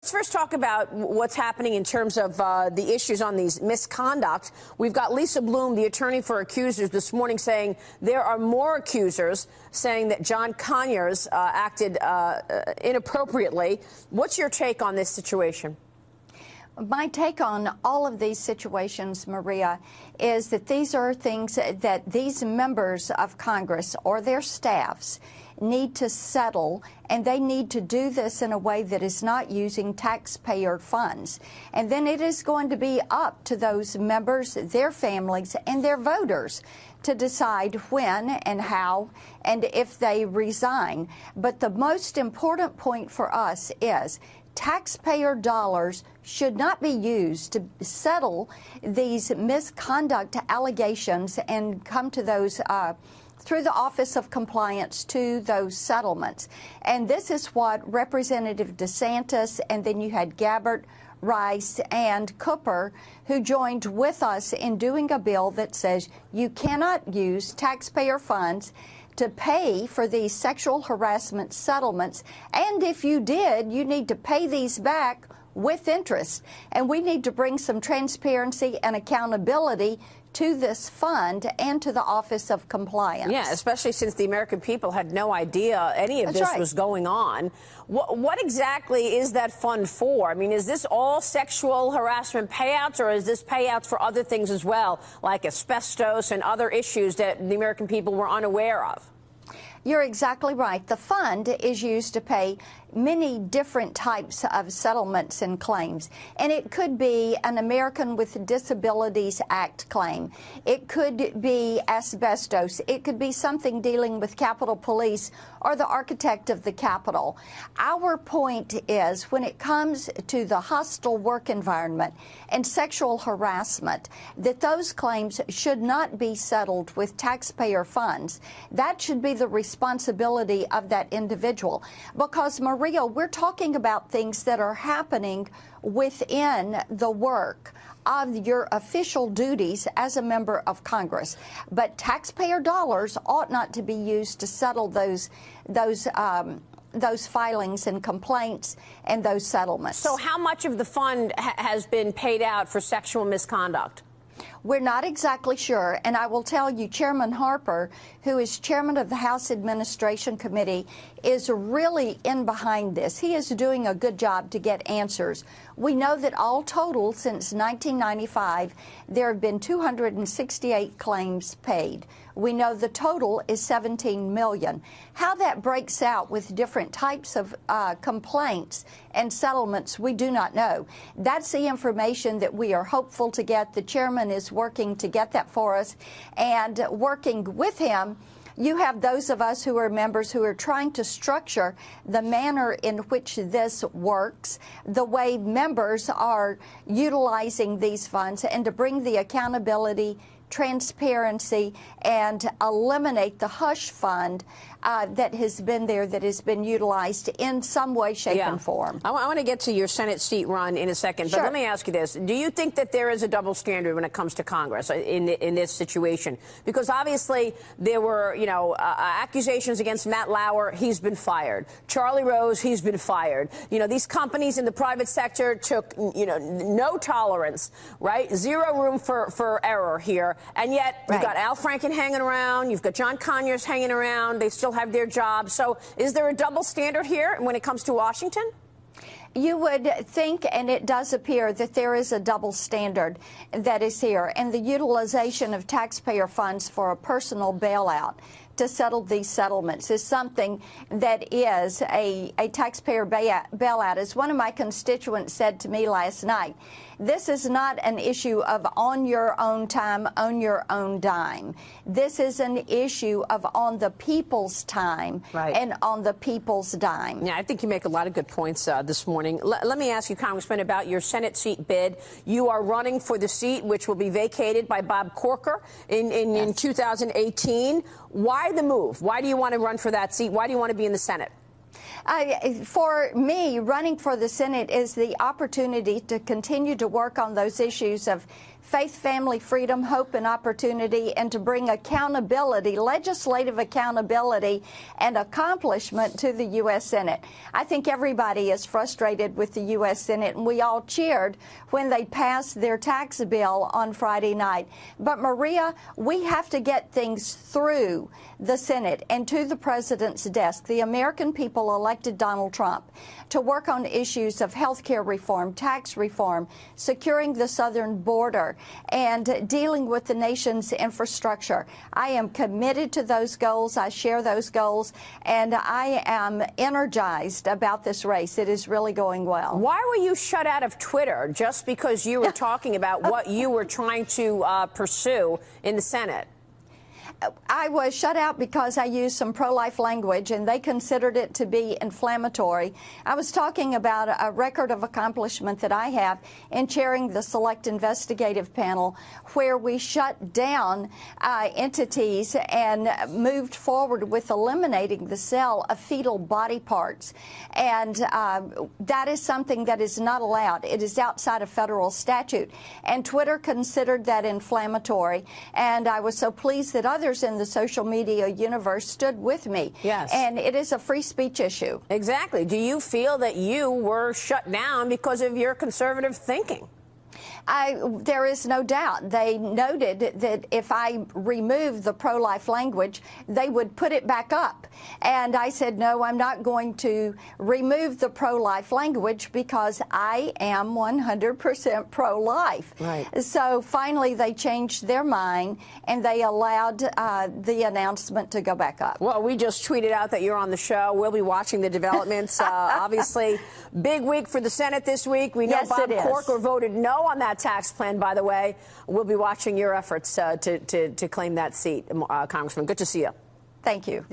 Let's first talk about what's happening in terms of the issues on these misconduct. We've got Lisa Bloom, the attorney for accusers, this morning saying there are more accusers, saying that John Conyers acted inappropriately. What's your take on this situation? My take on all of these situations, Maria, is that these are things that these members of Congress or their staffs need to settle, and they need to do this in a way that is not using taxpayer funds. And then it is going to be up to those members, their families, and their voters to decide when and how and if they resign. But the most important point for us is taxpayer dollars should not be used to settle these misconduct allegations and come to those through the Office of Compliance to those settlements. And this is what Representative DeSantis, and then you had Gabbard, Rice, and Cooper, who joined with us in doing a bill that says you cannot use taxpayer funds to pay for these sexual harassment settlements. And if you did, you need to pay these back with interest. And we need to bring some transparency and accountability to this fund and to the Office of Compliance. Yeah, especially since the American people had no idea any of this was going on. What exactly is that fund for? I mean, is this all sexual harassment payouts, or is this payouts for other things as well, like asbestos and other issues that the American people were unaware of? You're exactly right. The fund is used to pay many different types of settlements and claims. And it could be an American with Disabilities Act claim. It could be asbestos. It could be something dealing with Capitol Police or the architect of the Capitol. Our point is, when it comes to the hostile work environment and sexual harassment, that those claims should not be settled with taxpayer funds. That should be the responsibility of that individual. Because, Maria, we're talking about things that are happening within the work of your official duties as a member of Congress. But taxpayer dollars ought not to be used to settle those filings and complaints and those settlements. So how much of the fund has been paid out for sexual misconduct? We're not exactly sure, and I will tell you, Chairman Harper, who is chairman of the House Administration Committee, is really in behind this. He is doing a good job to get answers. We know that all total, since 1995, there have been 268 claims paid. We know the total is 17 million. How that breaks out with different types of complaints and settlements, we do not know. That's the information that we are hopeful to get. The chairman is working to get that for us, and working with him, you have those of us who are members who are trying to structure the manner in which this works, the way members are utilizing these funds, and to bring the accountability, transparency, and eliminate the hush fund that has been there, that has been utilized in some way, shape, and form. I want to get to your Senate seat run in a second, but let me ask you this. Do you think that there is a double standard when it comes to Congress in this situation? Because obviously there were, accusations against Matt Lauer. He's been fired. Charlie Rose, he's been fired. These companies in the private sector took, no tolerance, right? Zero room for error here. And yet you've got Al Franken hanging around. You've got John Conyers hanging around. They still have their jobs. So is there a double standard here when it comes to Washington? You would think, and it does appear, that there is a double standard that is here, and the utilization of taxpayer funds for a personal bailout to settle these settlements is something that is a taxpayer bailout. As one of my constituents said to me last night, this is not an issue of on your own time, on your own dime. This is an issue of on the people's time and on the people's dime. Yeah, I think you make a lot of good points this morning. Let me ask you, Congressman, about your Senate seat bid. You are running for the seat which will be vacated by Bob Corker in 2018. Why the move? Why do you want to run for that seat? Why do you want to be in the Senate? For me, running for the Senate is the opportunity to continue to work on those issues of faith, family, freedom, hope, and opportunity, and to bring accountability, legislative accountability, and accomplishment to the U.S. Senate. I think everybody is frustrated with the U.S. Senate, and we all cheered when they passed their tax bill on Friday night. But, Maria, we have to get things through the Senate and to the president's desk. The American people elected Donald Trump to work on issues of health care reform, tax reform, securing the southern border, and dealing with the nation's infrastructure. I am committed to those goals. I share those goals, and I am energized about this race. It is really going well. Why were you shut out of Twitter just because you were talking about what you were trying to pursue in the Senate? I was shut out because I used some pro-life language, and they considered it to be inflammatory. I was talking about a record of accomplishment that I have in chairing the Select Investigative Panel, where we shut down entities and moved forward with eliminating the sale of fetal body parts. And that is something that is not allowed. It is outside of federal statute. And Twitter considered that inflammatory. And I was so pleased that others in the social media universe stood with me. Yes. And it is a free speech issue. Exactly. Do you feel that you were shut down because of your conservative thinking? There is no doubt. They noted that if I removed the pro-life language, they would put it back up. And I said, no, I'm not going to remove the pro-life language because I am 100% pro-life. Right. So finally, they changed their mind, and they allowed the announcement to go back up. Well, we just tweeted out that you're on the show. We'll be watching the developments. Obviously, big week for the Senate this week. We know Yes, Bob it is. Corker voted no on that tax plan, by the way. We'll be watching your efforts to claim that seat, Congressman. Good to see you. Thank you.